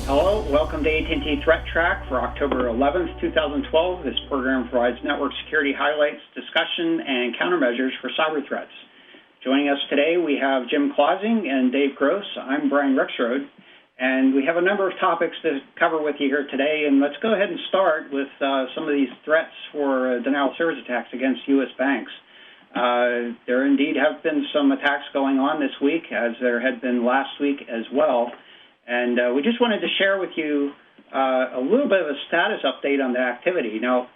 Hello, welcome to AT&T ThreatTraq for October 11th, 2012. This program provides network security highlights, discussion, and countermeasures for cyber threats. Joining us today, we have Jim Clausing and Dave Gross. I'm Brian Rexroad, and we have a number of topics to cover with you here today. And let's go ahead and start with some of these threats for denial of service attacks against U.S. banks. There indeed have been some attacks going on this week, as there had been last week as well. And we just wanted to share with you a little bit of a status update on the activity. Now,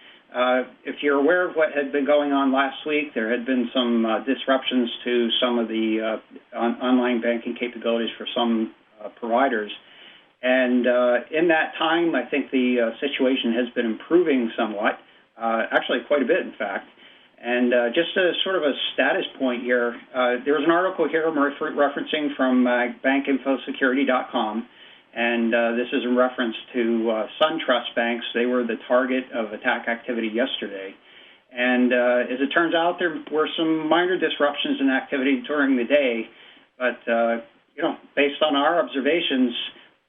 if you're aware of what had been going on last week, there had been some disruptions to some of the online banking capabilities for some providers. And in that time, I think the situation has been improving somewhat, actually quite a bit, in fact. And just as sort of a status point here, there was an article here referencing from bankinfosecurity.com, and this is in reference to SunTrust banks. They were the target of attack activity yesterday. And as it turns out, there were some minor disruptions in activity during the day, but based on our observations,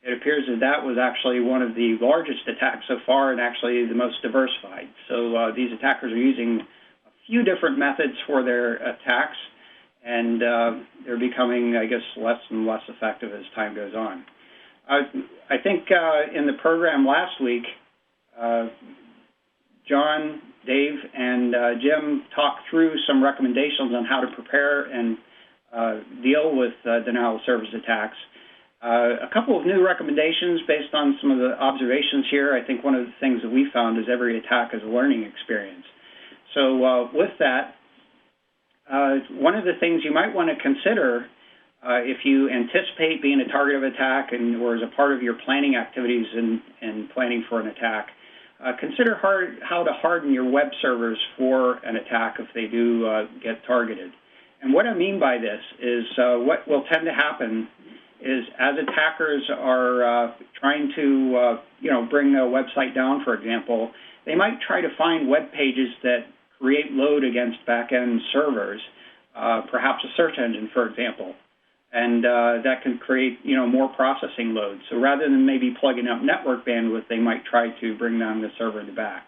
it appears that that was actually one of the largest attacks so far and actually the most diversified. So these attackers are using few different methods for their attacks, and they're becoming, I guess, less and less effective as time goes on. I think in the program last week, John, Dave, and Jim talked through some recommendations on how to prepare and deal with denial of service attacks. A couple of new recommendations based on some of the observations here. I think one of the things that we found is every attack is a learning experience. So with that, one of the things you might want to consider if you anticipate being a target of attack or as a part of your planning activities and planning for an attack, consider how to harden your web servers for an attack if they do get targeted. And what I mean by this is what will tend to happen is as attackers are trying to bring a website down, for example, they might try to find web pages that create load against back-end servers, perhaps a search engine, for example, and that can create, more processing load. So rather than maybe plugging up network bandwidth, they might try to bring down the server in the back.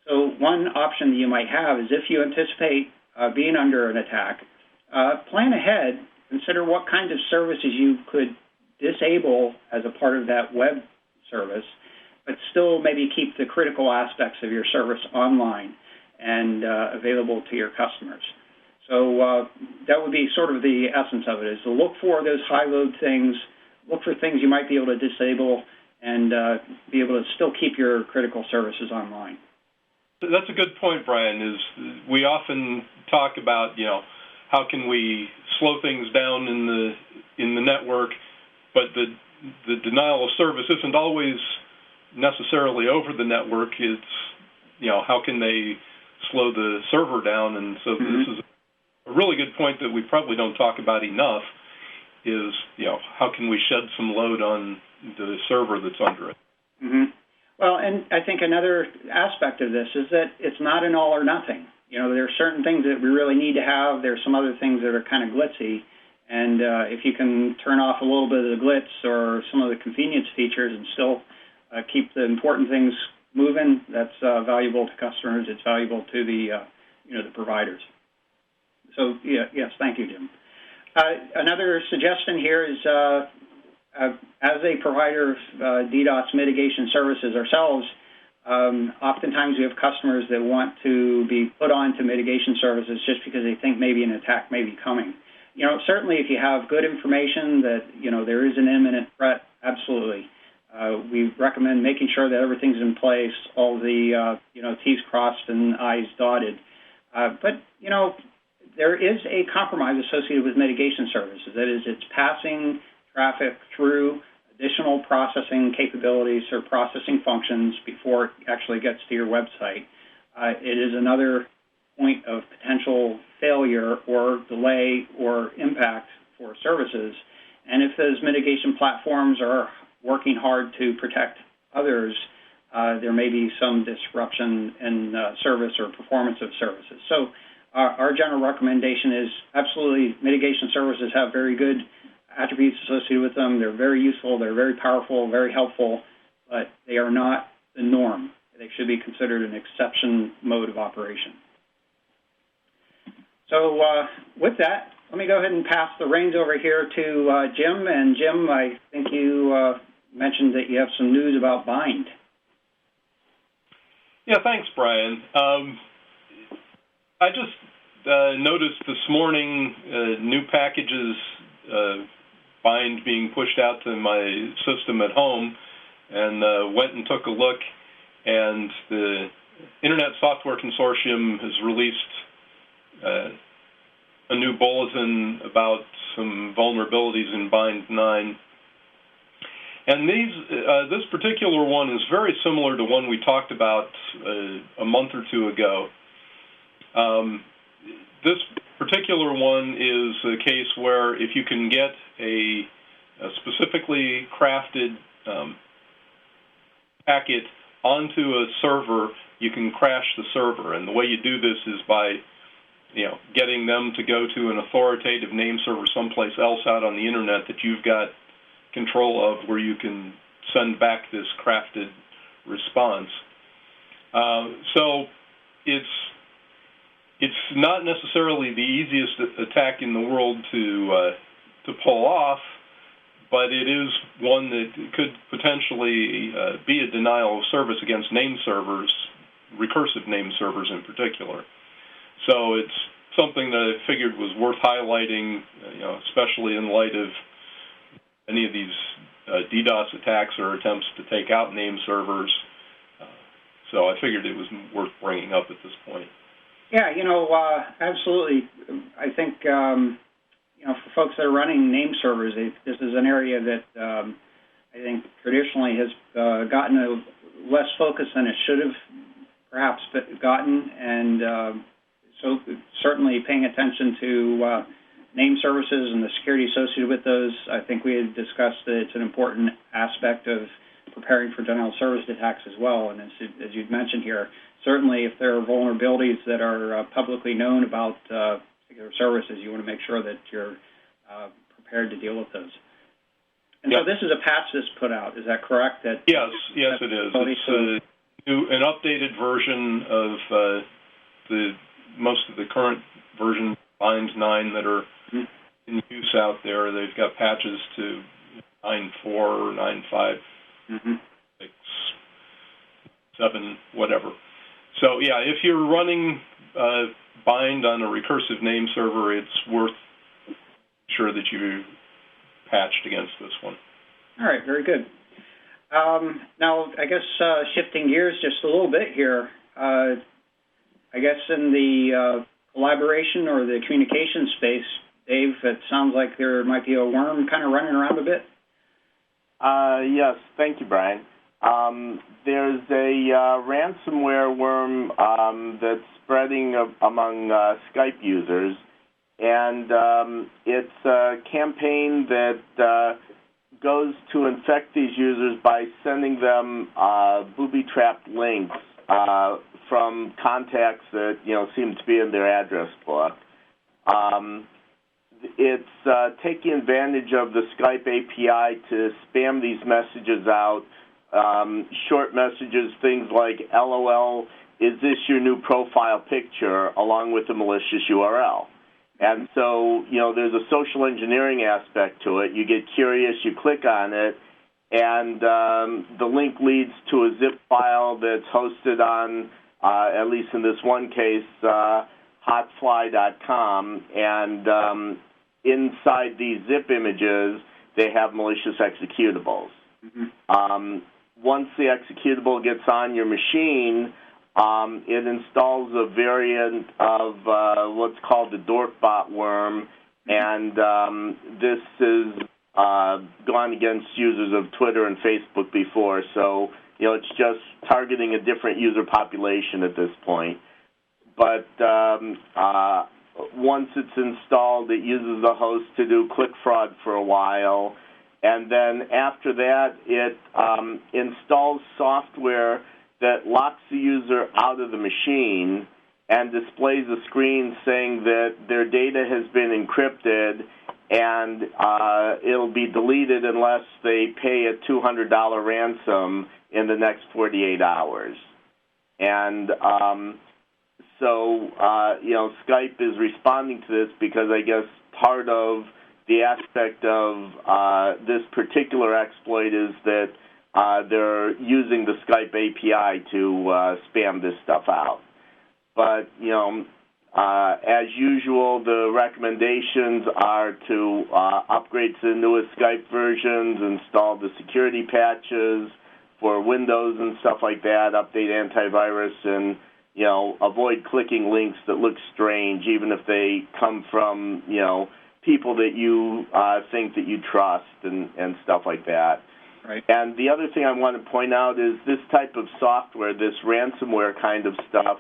So one option that you might have is if you anticipate being under an attack, plan ahead, consider what kinds of services you could disable as a part of that web service, but still maybe keep the critical aspects of your service online and available to your customers. So that would be sort of the essence of it, is to look for those high-load things, look for things you might be able to disable, and be able to still keep your critical services online. That's a good point, Brian, is we often talk about, how can we slow things down in the network, but the denial of service isn't always necessarily over the network. It's, how can they slow the server down? And so this is a really good point that we probably don't talk about enough is, how can we shed some load on the server that's under it? Well, and I think another aspect of this is that it's not an all or nothing. There are certain things that we really need to have. There are some other things that are kind of glitzy. And if you can turn off a little bit of the glitz or some of the convenience features and still keep the important things moving, that's valuable to customers. It's valuable to the the providers. So yes, thank you, Jim. Another suggestion here is as a provider of DDoS mitigation services ourselves, oftentimes we have customers that want to be put on to mitigation services just because they think maybe an attack may be coming. Certainly if you have good information that there is an imminent threat, absolutely. We recommend making sure that everything's in place, all the, T's crossed and I's dotted. But there is a compromise associated with mitigation services. That is, it's passing traffic through additional processing capabilities or processing functions before it actually gets to your website. It is another point of potential failure or delay or impact for services. And if those mitigation platforms are working hard to protect others, there may be some disruption in service or performance of services. So our general recommendation is absolutely mitigation services have very good attributes associated with them. They're very useful, they're very powerful, very helpful, but they are not the norm. They should be considered an exception mode of operation. So with that, let me go ahead and pass the reins over here to Jim. And Jim, I think you mentioned that you have some news about Bind. Yeah, thanks, Brian. I just noticed this morning new packages, Bind being pushed out to my system at home, and went and took a look, and the Internet Software Consortium has released a new bulletin about some vulnerabilities in Bind 9. And this particular one is very similar to one we talked about a month or two ago. This particular one is a case where if you can get a specifically crafted packet onto a server, you can crash the server. And the way you do this is by getting them to go to an authoritative name server someplace else out on the internet that you've got control of, where you can send back this crafted response. So it's not necessarily the easiest attack in the world to pull off, but it is one that could potentially be a denial of service against name servers, recursive name servers in particular. So it's something that I figured was worth highlighting, especially in light of any of these DDoS attacks or attempts to take out name servers. So I figured it was worth bringing up at this point. Yeah, absolutely. I think, for folks that are running name servers, this is an area that I think traditionally has gotten a less focus than it should have perhaps gotten, and so certainly paying attention to name services and the security associated with those. I think we had discussed that it's an important aspect of preparing for denial of service attacks as well. And as you'd mentioned here, certainly if there are vulnerabilities that are publicly known about particular services, you want to make sure that you're prepared to deal with those. And so this is a patch that's put out. Is that correct? Yes, it is. It's an updated version of most of the current version Bind 9 that are in use out there. They've got patches to 9.4, 9.5, 6, 7, whatever. So, yeah, if you're running Bind on a recursive name server, it's worth sure that you patched against this one. All right, very good. Now, I guess shifting gears just a little bit here, I guess in the collaboration or the communication space, Dave, it sounds like there might be a worm kind of running around a bit. Yes, thank you, Brian. There's a ransomware worm that's spreading among Skype users, and it's a campaign that goes to infect these users by sending them booby-trapped links from contacts that seem to be in their address book. It's taking advantage of the Skype API to spam these messages out, short messages, things like LOL, is this your new profile picture, along with a malicious URL. And so, there's a social engineering aspect to it. You get curious, you click on it, and the link leads to a zip file that's hosted on, at least in this one case, hotfly.com, and inside these zip images, they have malicious executables. Once the executable gets on your machine, it installs a variant of what's called the dorkbot worm, and this has gone against users of Twitter and Facebook before, so it's just targeting a different user population at this point. But once it's installed, it uses the host to do click fraud for a while, and then after that, it installs software that locks the user out of the machine and displays a screen saying that their data has been encrypted and it'll be deleted unless they pay a $200 ransom in the next 48 hours. And Skype is responding to this because I guess part of the aspect of this particular exploit is that they're using the Skype API to spam this stuff out. But, as usual, the recommendations are to upgrade to the newest Skype versions, install the security patches for Windows and stuff like that, update antivirus, and, avoid clicking links that look strange, even if they come from, people that you think that you trust and stuff like that. Right. And the other thing I want to point out is this type of software, this ransomware kind of stuff,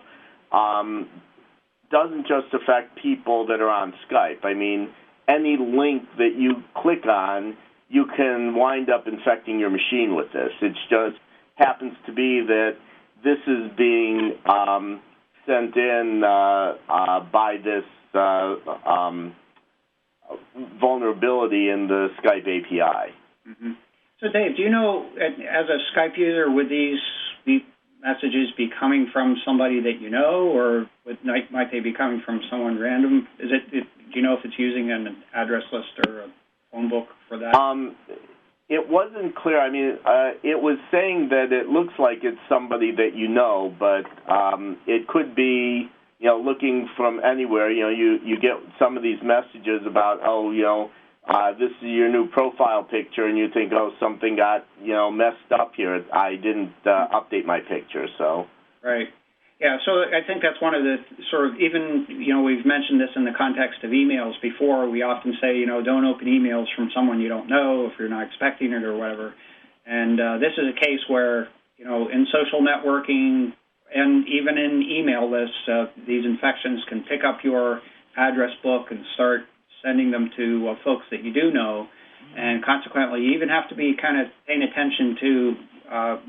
doesn't just affect people that are on Skype. I mean, any link that you click on, you can wind up infecting your machine with this. It just happens to be that this is being sent in by this vulnerability in the Skype API. Mm-hmm. So, Dave, do you know, as a Skype user, would these messages be coming from somebody that you know, or might they be coming from someone random? Do you know if it's using an address list or a phone book for that? It wasn't clear. I mean, it was saying that it looks like it's somebody that you know, but it could be, looking from anywhere. You get some of these messages about, this is your new profile picture, and you think, something got, messed up here. I didn't update my picture, so. Right. Yeah, so I think that's one of the sort of, even, we've mentioned this in the context of emails before. We often say, don't open emails from someone you don't know if you're not expecting it or whatever. And this is a case where, in social networking and even in email lists, these infections can pick up your address book and start sending them to folks that you do know. And consequently, you even have to be kind of paying attention to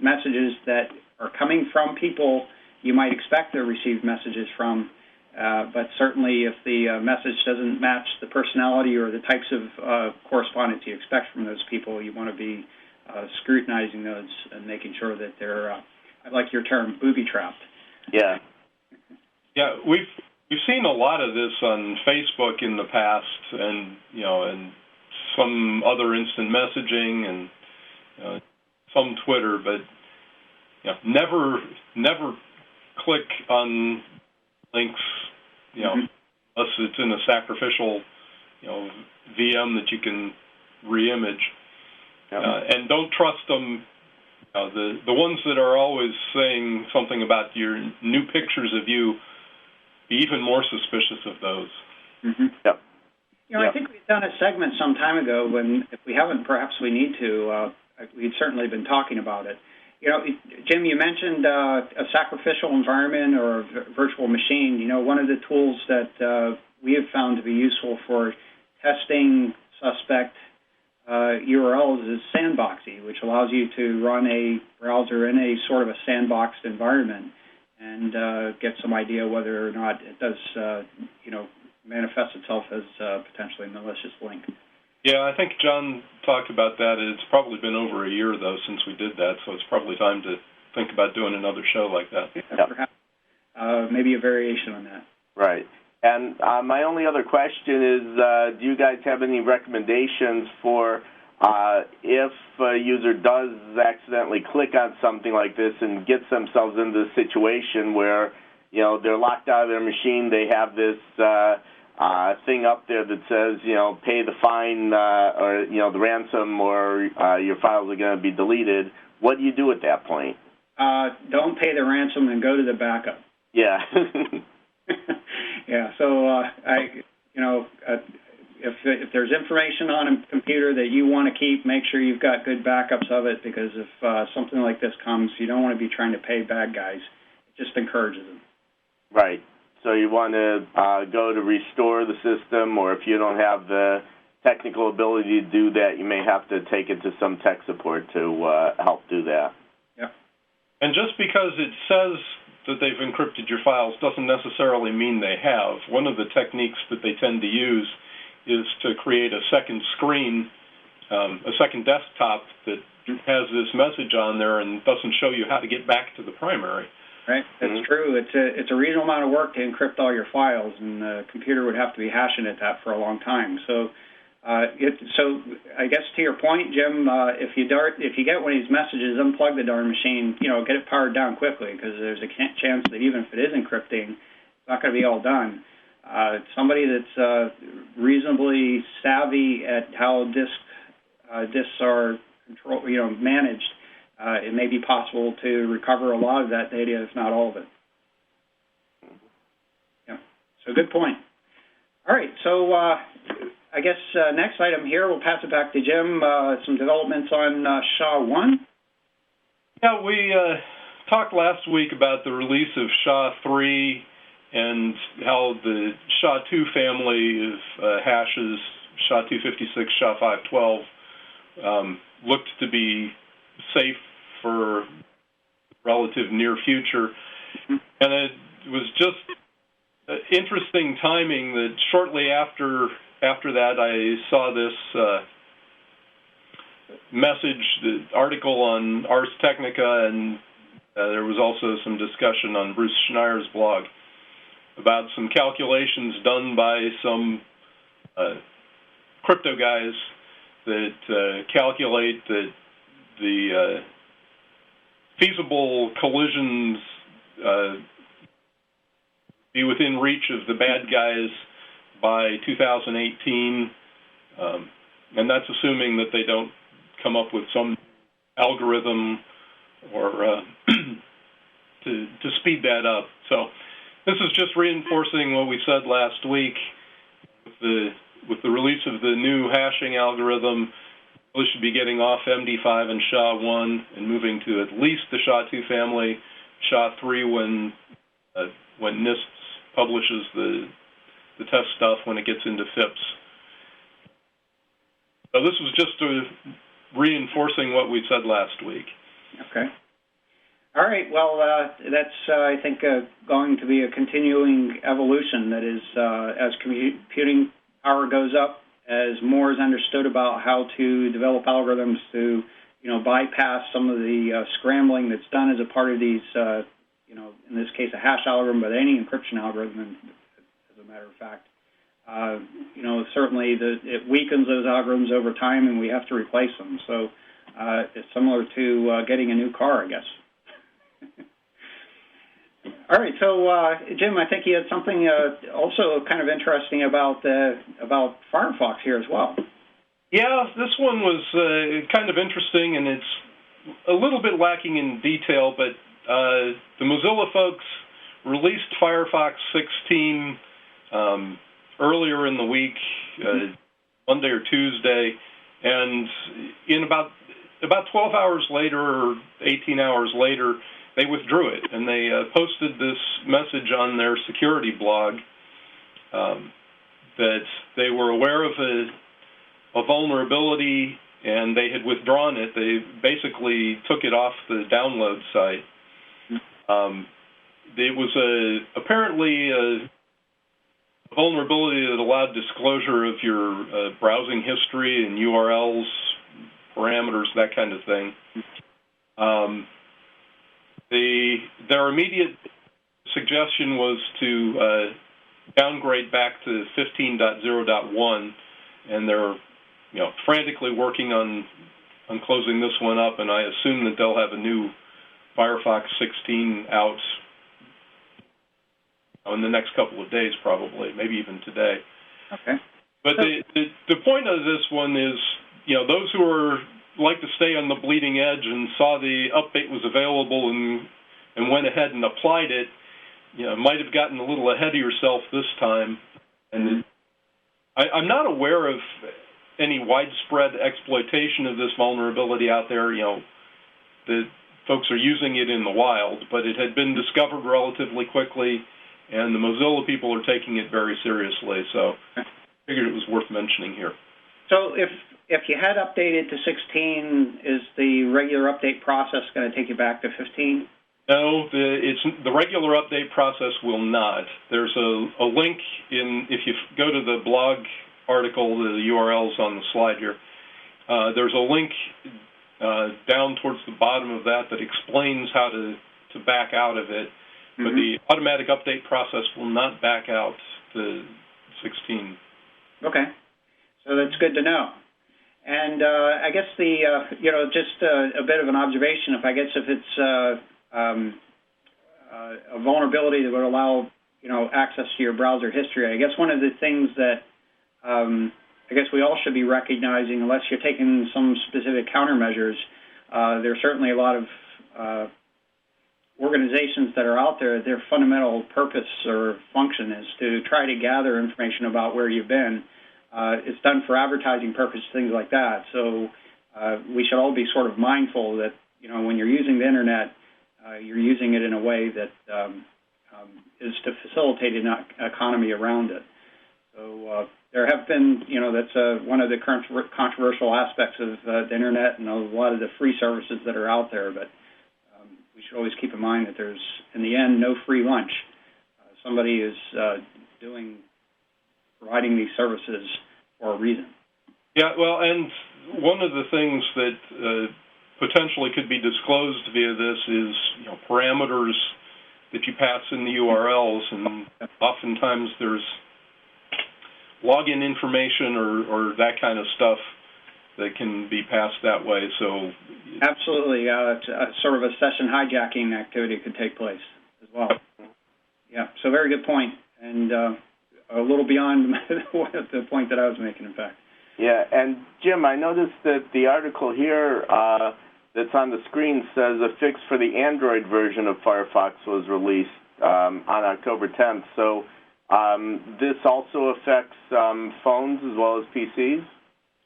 messages that are coming from people you might expect to receive messages from, but certainly if the message doesn't match the personality or the types of correspondence you expect from those people, you want to be scrutinizing those and making sure that they're, I like your term, booby-trapped. Yeah. Yeah, we've seen a lot of this on Facebook in the past, and and some other instant messaging and some Twitter, but never click on links, unless it's in a sacrificial, VM that you can re-image. And don't trust them. The ones that are always saying something about your new pictures of you, be even more suspicious of those. Mm-hmm. Yep. I think we've done a segment some time ago when, if we haven't, perhaps we need to. We've certainly been talking about it. Jim, you mentioned a sacrificial environment or a virtual machine. One of the tools that we have found to be useful for testing suspect URLs is Sandboxy, which allows you to run a browser in a sort of a sandboxed environment and get some idea whether or not it does, manifest itself as a potentially malicious link. Yeah, I think John talked about that. It's probably been over a year, though, since we did that, so it's probably time to think about doing another show like that. Yeah, perhaps maybe a variation on that. Right. And my only other question is, do you guys have any recommendations for if a user does accidentally click on something like this and gets themselves into a situation where, they're locked out of their machine, they have this thing up there that says, pay the fine or, the ransom or your files are going to be deleted. What do you do at that point? Don't pay the ransom and go to the backup. Yeah. Yeah, so if there's information on a computer that you want to keep, make sure you've got good backups of it, because if something like this comes, you don't want to be trying to pay bad guys. It just encourages them. Right. So you want to go to restore the system, or if you don't have the technical ability to do that, you may have to take it to some tech support to help do that. Yep. And just because it says that they've encrypted your files doesn't necessarily mean they have. One of the techniques that they tend to use is to create a second screen, a second desktop that has this message on there and doesn't show you how to get back to the primary. Right, that's true. It's a reasonable amount of work to encrypt all your files, and the computer would have to be hashing at that for a long time. So, I guess to your point, Jim, if you get one of these messages, unplug the darn machine. Get it powered down quickly, because there's a chance that even if it is encrypting, it's not going to be all done. Somebody that's reasonably savvy at how disks are managed. It may be possible to recover a lot of that data, if not all of it. Yeah, so good point. All right, so I guess next item here, we'll pass it back to Jim, some developments on SHA-1. Yeah, we talked last week about the release of SHA-3 and how the SHA-2 family of hashes, SHA-256, SHA-512, looked to be safe for relative near future. And it was just interesting timing that shortly after that I saw this message, the article on Ars Technica, and there was also some discussion on Bruce Schneier's blog about some calculations done by some crypto guys that calculate that the feasible collisions be within reach of the bad guys by 2018, and that's assuming that they don't come up with some algorithm or to speed that up. So this is just reinforcing what we said last week with the release of the new hashing algorithm. We should be getting off MD5 and SHA-1 and moving to at least the SHA-2 family, SHA-3 when NIST publishes the test stuff when it gets into FIPS. So this was just reinforcing what we said last week. Okay. All right. Well, that's, I think, going to be a continuing evolution. That is, as computing power goes up, as more is understood about how to develop algorithms to, bypass some of the scrambling that's done as a part of these, in this case, a hash algorithm, but any encryption algorithm, as a matter of fact. Certainly it weakens those algorithms over time, and we have to replace them. So it's similar to getting a new car, I guess. All right, so Jim, I think you had something also kind of interesting about Firefox here as well. Yeah, this one was kind of interesting, and it's a little bit lacking in detail, but the Mozilla folks released Firefox 16 earlier in the week, Monday or Tuesday, and in about 12 hours later or 18 hours later, they withdrew it, and they posted this message on their security blog that they were aware of a vulnerability, and they had withdrawn it. They basically took it off the download site. It was apparently a vulnerability that allowed disclosure of your browsing history and URLs, parameters, that kind of thing. Their immediate suggestion was to downgrade back to 15.0.1, and they're frantically working on closing this one up, and I assume that they'll have a new Firefox 16 out in the next couple of days, probably, maybe even today. Okay. But the point of this one is, those who like to stay on the bleeding edge and saw the update was available and went ahead and applied it, might have gotten a little ahead of yourself this time. And I'm not aware of any widespread exploitation of this vulnerability out there. The folks are using it in the wild, but it had been discovered relatively quickly, and the Mozilla people are taking it very seriously. So I figured it was worth mentioning here. So if you had updated to 16, is the regular update process going to take you back to 15? No, the regular update process will not. There's a link if you go to the blog article, the URL's on the slide here. There's a link down towards the bottom of that explains how to back out of it, but the automatic update process will not back out to 16. Okay, so that's good to know. And I guess just a bit of an observation. If it's a vulnerability that would allow access to your browser history, I guess one of the things that I guess we all should be recognizing, unless you're taking some specific countermeasures, there are certainly a lot of organizations that are out there. Their fundamental purpose or function is to try to gather information about where you've been. It's done for advertising purposes, things like that. So we should all be sort of mindful that, when you're using the Internet, you're using it in a way that is to facilitate an economy around it. So there have been, that's one of the controversial aspects of the Internet and a lot of the free services that are out there. But we should always keep in mind that there's, in the end, no free lunch. Somebody is providing these services for a reason. Yeah, well, and one of the things that potentially could be disclosed via this is parameters that you pass in the URLs, and oftentimes there's login information or that kind of stuff that can be passed that way. So absolutely, sort of a session hijacking activity could take place as well. Yeah, so very good point, and a little beyond the point that I was making, in fact. Yeah, and Jim, I noticed that the article here that's on the screen says a fix for the Android version of Firefox was released on October 10th. So this also affects phones as well as PCs?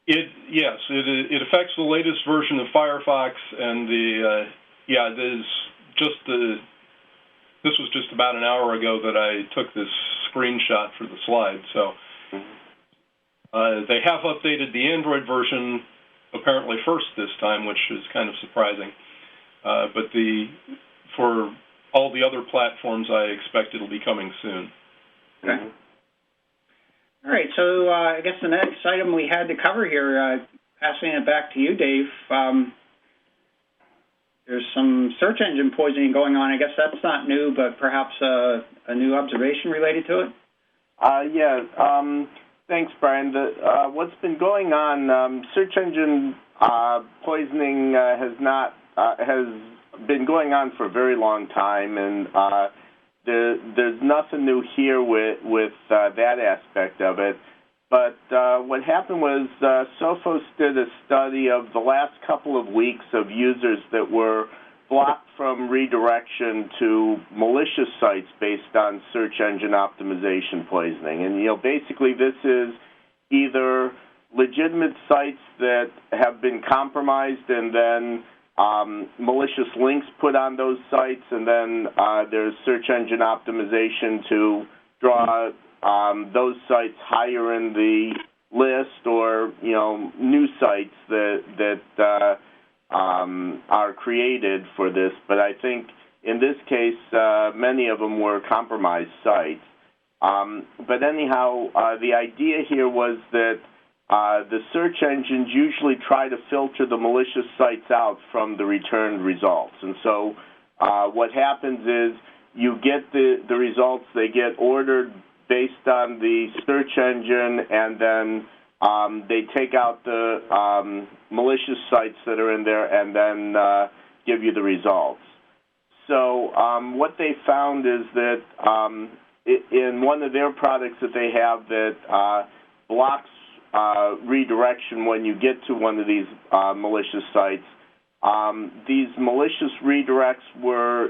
Yes, it affects the latest version of Firefox, and this was just about an hour ago that I took this screenshot for the slide. So they have updated the Android version apparently first this time, which is kind of surprising. But for all the other platforms, I expect it'll be coming soon. Okay. All right, so I guess the next item we had to cover here, passing it back to you, Dave, there's some search engine poisoning going on. I guess that's not new, but perhaps a new observation related to it? Thanks, Brian. What's been going on, search engine poisoning has been going on for a very long time, and there's nothing new here with that aspect of it. But what happened was Sophos did a study of the last couple of weeks of users that were blocked from redirection to malicious sites based on search engine optimization poisoning. And, basically this is either legitimate sites that have been compromised and then malicious links put on those sites, and then there's search engine optimization to draw those sites higher in the list, or new sites that are created for this. But I think in this case, many of them were compromised sites. But anyhow, the idea here was that the search engines usually try to filter the malicious sites out from the returned results. And so what happens is you get the results, they get ordered based on the search engine, and then they take out the malicious sites that are in there and then give you the results. So what they found is that in one of their products that they have that blocks redirection when you get to one of these malicious sites, these malicious redirects were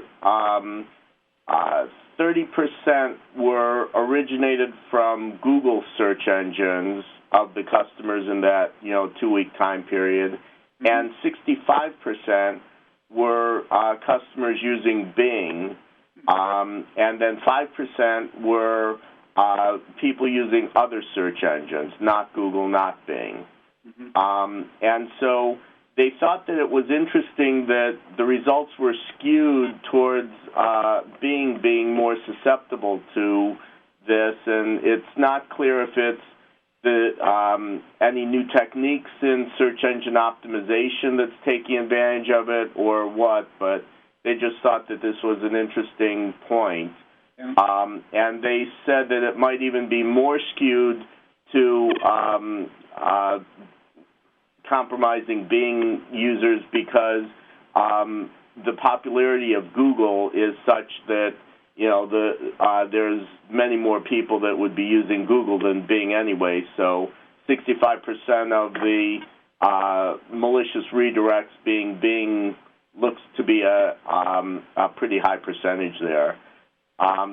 30% were originated from Google search engines of the customers in that 2-week time period, and 65% were customers using Bing, and then 5% were people using other search engines, not Google, not Bing. And so they thought that it was interesting that the results were skewed towards Bing being more susceptible to this, and it's not clear if it's any new techniques in search engine optimization that's taking advantage of it or what, but they just thought that this was an interesting point. Yeah. And they said that it might even be more skewed to compromising Bing users because the popularity of Google is such that there's many more people that would be using Google than Bing anyway. So 65% of the malicious redirects being Bing looks to be a pretty high percentage there.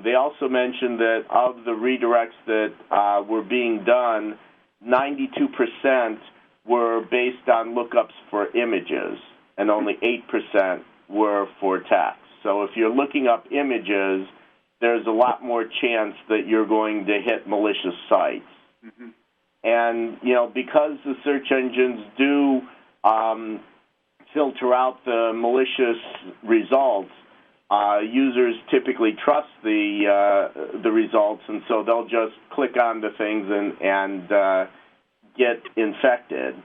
They also mentioned that of the redirects that were being done, 92% were based on lookups for images, and only 8% were for text. So if you're looking up images, there's a lot more chance that you're going to hit malicious sites. Mm-hmm. And, because the search engines do filter out the malicious results, users typically trust the results, and so they'll just click on the things and get infected.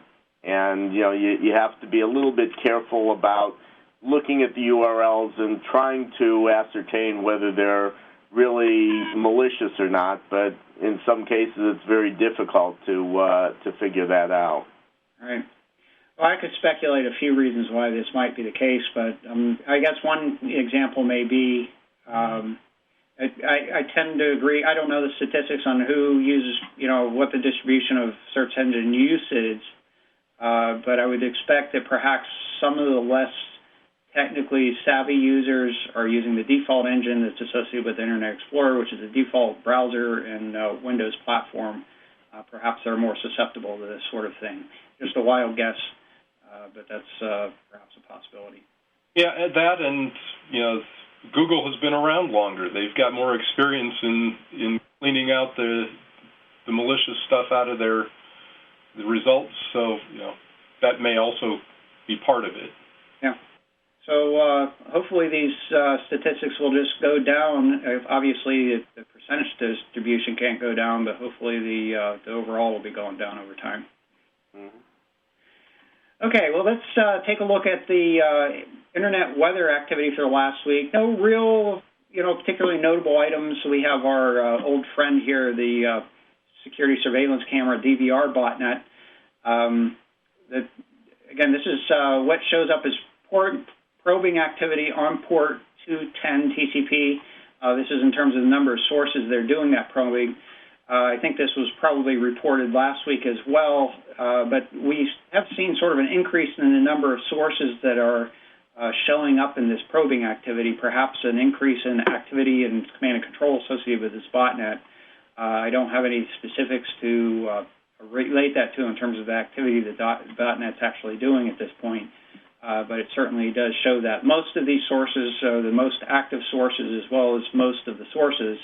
And, you have to be a little bit careful about looking at the URLs and trying to ascertain whether they're really malicious or not, but in some cases it's very difficult to figure that out. Right. Well, I could speculate a few reasons why this might be the case, but I guess one example may be, I tend to agree, I don't know the statistics on who uses, what the distribution of search engine usage, but I would expect that perhaps some of the less technically savvy users are using the default engine that's associated with Internet Explorer, which is a default browser and Windows platform. Perhaps they're more susceptible to this sort of thing. Just a wild guess, but that's perhaps a possibility. Yeah, that and, Google has been around longer. They've got more experience in cleaning out the malicious stuff out of the results, so, that may also be part of it. Yeah. So hopefully these statistics will just go down. Obviously, the percentage distribution can't go down, but hopefully the overall will be going down over time. Mm-hmm. Okay, well, let's take a look at the Internet weather activity for last week. No real, particularly notable items. So we have our old friend here, the security surveillance camera DVR botnet. Again, this is what shows up as probing activity on port 210 TCP. This is in terms of the number of sources that are doing that probing. I think this was probably reported last week as well, but we have seen sort of an increase in the number of sources that are showing up in this probing activity, perhaps an increase in activity and command and control associated with this botnet. I don't have any specifics to relate that to in terms of the activity the botnet's actually doing at this point. But it certainly does show that most of these sources, the most active sources as well as most of the sources,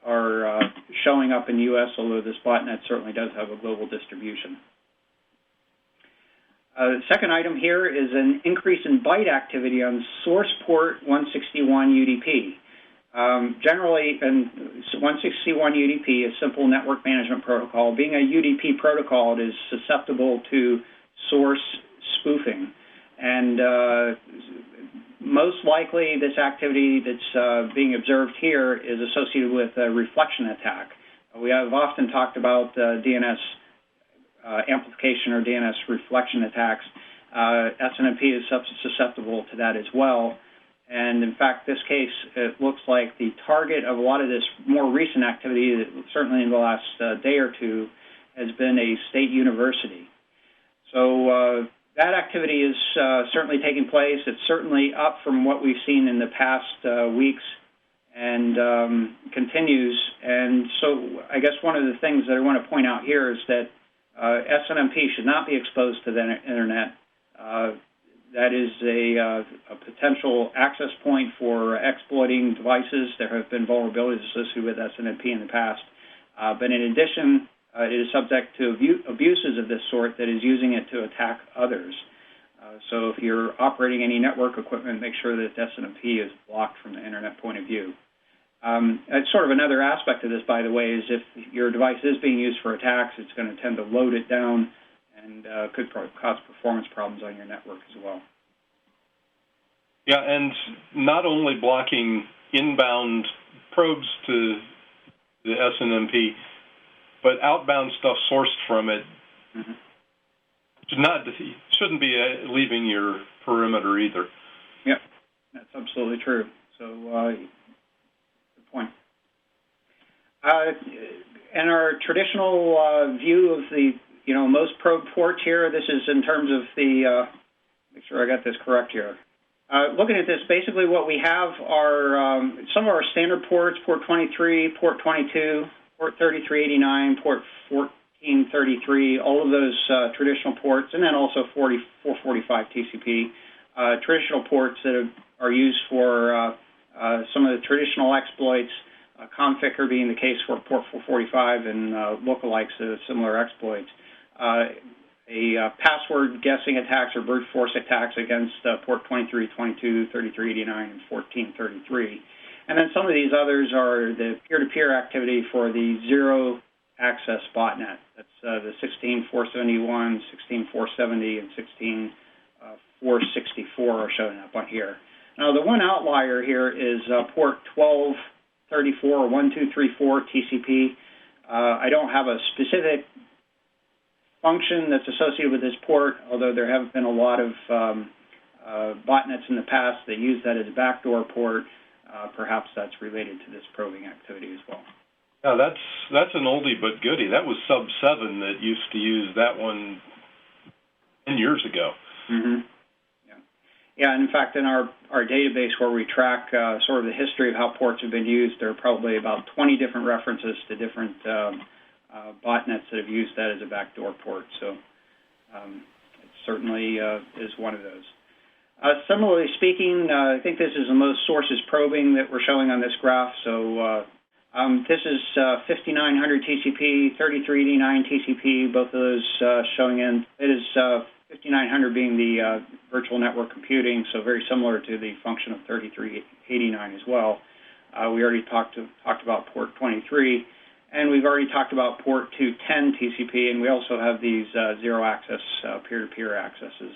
are showing up in the U.S., although this botnet certainly does have a global distribution. The second item here is an increase in byte activity on source port 161 UDP. Generally, 161 UDP is simple network management protocol. Being a UDP protocol, it is susceptible to source spoofing. And most likely this activity that's being observed here is associated with a reflection attack. We have often talked about DNS amplification or DNS reflection attacks. SNMP is susceptible to that as well. And in fact, this case, it looks like the target of a lot of this more recent activity, certainly in the last day or two, has been a state university. So that activity is certainly taking place. It's certainly up from what we've seen in the past weeks and continues. And so I guess one of the things that I want to point out here is that SNMP should not be exposed to the Internet. That is a potential access point for exploiting devices. There have been vulnerabilities associated with SNMP in the past. But in addition, it is subject to abuses of this sort that is using it to attack others. So if you're operating any network equipment, make sure that SNMP is blocked from the Internet point of view. Sort of another aspect of this, by the way, is if your device is being used for attacks, it's going to tend to load it down and could cause performance problems on your network as well. Yeah, and not only blocking inbound probes to the SNMP, but outbound stuff sourced from it shouldn't be leaving your perimeter either. Yep, that's absolutely true. So, good point. And our traditional view of the most probe ports here. This is in terms of the. Make sure I got this correct here. Looking at this, basically what we have are some of our standard ports: port 23, port 22, port 3389, port 1433. All of those traditional ports, and then also 445 TCP. Traditional ports that are used for some of the traditional exploits. Configure being the case for port 445 and lookalikes of similar exploits. Password guessing attacks or brute force attacks against port 23, 22, 3389, and 1433. And then some of these others are the peer-to-peer activity for the zero access botnet. That's the 16471, 16470, and 16464 are showing up on here. Now, the one outlier here is port 1234 or 1234 TCP. I don't have a specific function that's associated with this port, although there have been a lot of botnets in the past that use that as a backdoor port. Perhaps that's related to this probing activity as well. Yeah, that's an oldie but goodie. That was sub 7 that used to use that one 10 years ago. Yeah, and in fact, in our database where we track sort of the history of how ports have been used, there are probably about 20 different references to different botnets that have used that as a backdoor port. So it certainly is one of those. Similarly speaking, I think this is the most sources probing that we're showing on this graph. So this is 5900 TCP, 3389 TCP, both of those showing in. It is 5900 being the virtual network computing, so very similar to the function of 3389 as well. We already talked about port 23, and we've already talked about port 210 TCP, and we also have these zero access peer-to-peer accesses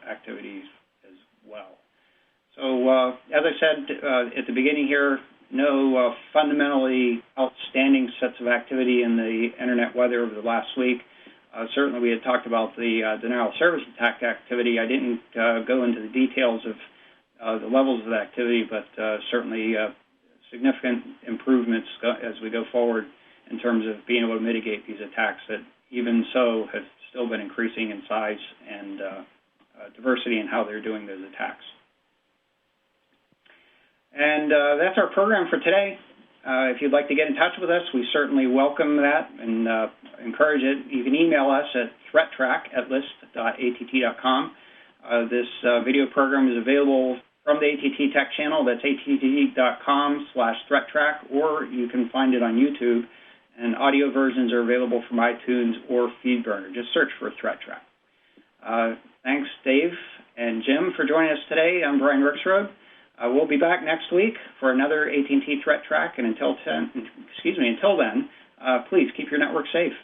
activities as well. So as I said at the beginning here, no fundamentally outstanding sets of activity in the internet weather over the last week. Certainly we had talked about the denial of service attack activity. I didn't go into the details of the levels of the activity, but certainly significant improvements as we go forward in terms of being able to mitigate these attacks that even so have still been increasing in size and diversity in how they're doing those attacks. And that's our program for today. If you'd like to get in touch with us, we certainly welcome that and encourage it. You can email us at ThreatTraq@list.att.com. This video program is available from the AT&T Tech channel. That's att.com/ThreatTraq, or you can find it on YouTube. And audio versions are available from iTunes or FeedBurner. Just search for ThreatTraq. Thanks, Dave and Jim, for joining us today. I'm Brian Rixrode. We'll be back next week for another AT&T ThreatTraq, and until then, please keep your network safe.